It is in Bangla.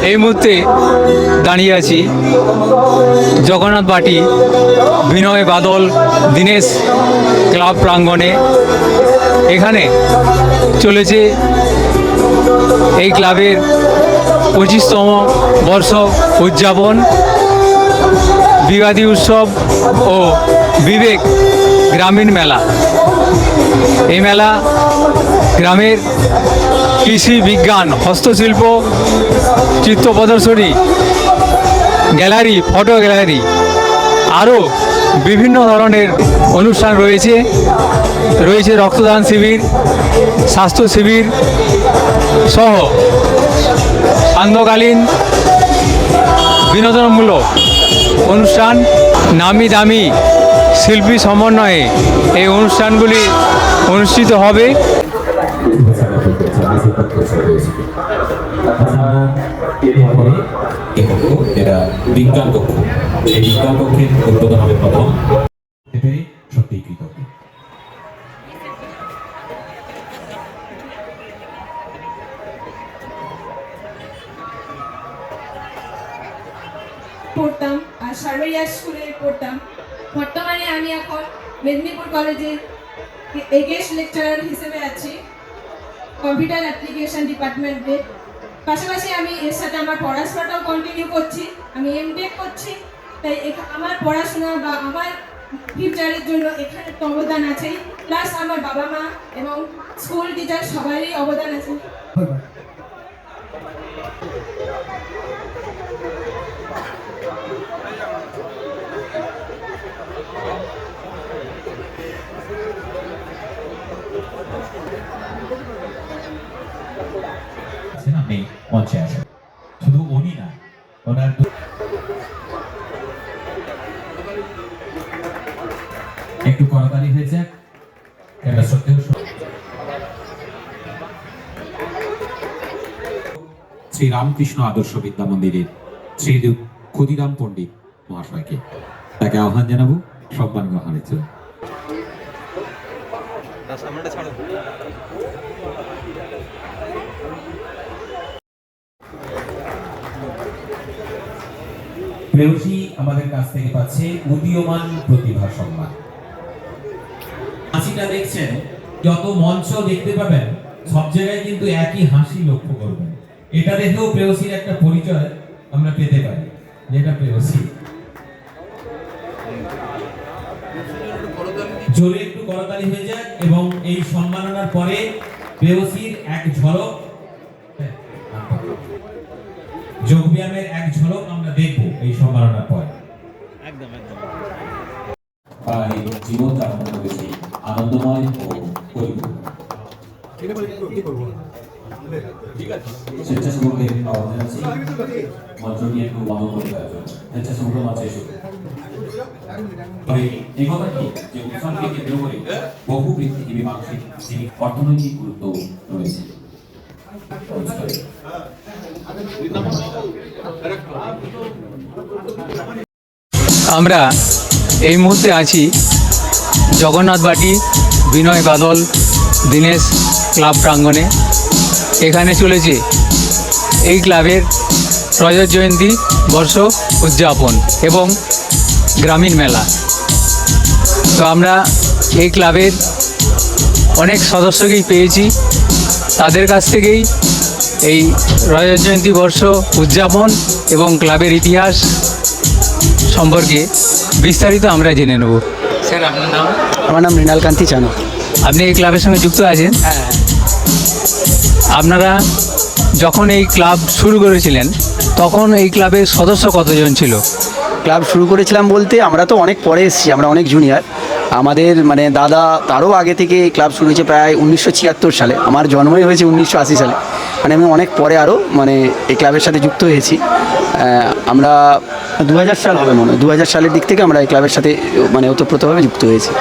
এই মুহূর্তে দাঁড়িয়ে আছি জগন্নাথ বাটি বিনয় বাদল দীনেশ ক্লাব প্রাঙ্গণে। এখানে চলেছে এই ক্লাবের 25তম বর্ষ উদযাপন, বিবাদী উৎসব ও বিবেক গ্রামীণ মেলা। এই মেলা গ্রামের কৃষি, বিজ্ঞান, হস্তশিল্প, চিত্র প্রদর্শনী, গ্যালারি, ফটো গ্যালারি, আরও বিভিন্ন ধরনের অনুষ্ঠান রয়েছে। রক্তদান শিবির, স্বাস্থ্য শিবির সহ সান্ধ্যকালীন বিনোদনমূলক অনুষ্ঠান। নামি দামি শিল্পী সমন্বয়ে এই অনুষ্ঠানগুলি অনুষ্ঠিত হবে। এটা বিজ্ঞান কক্ষ, এই বিজ্ঞান কক্ষের উদ্বোধন হবে প্রথম। সত্যি কৃতজ্ঞ। পড়তাম আর সার্ভেরিয়া স্কুলে পড়তাম। বর্তমানে আমি এখন মেদিনীপুর কলেজে গেস্ট লেকচারার হিসেবে আছি কম্পিউটার অ্যাপ্লিকেশন ডিপার্টমেন্টে। পাশাপাশি আমি এর সাথে আমার পড়াশোনাটাও কন্টিনিউ করছি। আমি এমটেক করছি, তাই আমার পড়াশোনা বা আমার ফিউচারের জন্য এখানে তো অবদান আছেই, প্লাস আমার বাবা মা এবং স্কুল টিচার সবারই অবদান আছে। আপনি মঞ্চে আসেন। শুধু উনি না, ওনার একটু করতালি হয়েছে। শ্রী রামকৃষ্ণ আদর্শ বিদ্যা মন্দিরের শ্রী ক্ষুদিরাম পণ্ডিত মহাশয়কে তাকে আহ্বান জানাবো সম্মান গ্রহণের জন্য। প্রেয়সী আমাদের কাছ থেকে পাচ্ছে উদীয়মান প্রতিভা সম্মান। হাসিটা দেখছেন, যত মঞ্চ দেখতে পাবেন সব জায়গায় কিন্তু একই হাসি লক্ষ্য করবেন। এটা দেখেও প্রেয়সীর একটা পরিচয় আমরা পেতে পারি, যেটা প্রেয়সী। জোরে একটু করতালি হয়ে যাক এবং এই সম্মাননার পরে প্রেয়সীর এক ঝলক, যোগব্যায়ামের এক ঝলক আমরা দেখব এই সম্মাননার পর। এই জীবন যাপন করেছি আনন্দময় ও পরিপূর্ণ। স্বেচ্ছাসেবকদের আহ্বান জানাচ্ছি মঞ্চটি একটু বন্ধ করে দেওয়ার জন্য। স্বেচ্ছাসেবকরা মঞ্চে এসে এই কথা কি যে উৎসবকে কেন্দ্র করে বহু বৃত্তিজীবী মানসিক অর্থনৈতিক গুরুত্ব রয়েছে। আমরা এই মুহূর্তে আছি জগন্নাথ বাটি বিনয় বাদল দীনেশ ক্লাব প্রাঙ্গণে। এখানে চলেছে এই ক্লাবের রজত জয়ন্তী বর্ষ উদযাপন এবং গ্রামীণ মেলা। তো আমরা এই ক্লাবের অনেক সদস্যকেই পেয়েছি, তাদের কাছ থেকেই এই রজত জয়ন্তী বর্ষ উদযাপন এবং ক্লাবের ইতিহাস সম্পর্কে বিস্তারিত আমরা জেনে নেব। স্যার, আপনার নাম? আমার নাম মৃণালকান্তি চানক। আপনি এই ক্লাবের সঙ্গে যুক্ত আছেন? হ্যাঁ। আপনারা যখন এই ক্লাব শুরু করেছিলেন তখন এই ক্লাবের সদস্য কতজন ছিল? ক্লাব শুরু করেছিলাম বলতে আমরা তো অনেক পরে এসেছি, আমরা অনেক জুনিয়র। আমাদের মানে দাদা তারও আগে থেকে ক্লাব শুরু হয়েছে প্রায় 1976 সালে। আমার জন্মই হয়েছে 1980 সালে, মানে আমি অনেক পরে আরও মানে এই ক্লাবের সাথে যুক্ত হয়েছি। আমরা 2000 সাল হবে মনে হয়, 2000 সালের দিক থেকে আমরা এই ক্লাবের সাথে মানে ওতপ্রোতভাবে যুক্ত হয়েছি।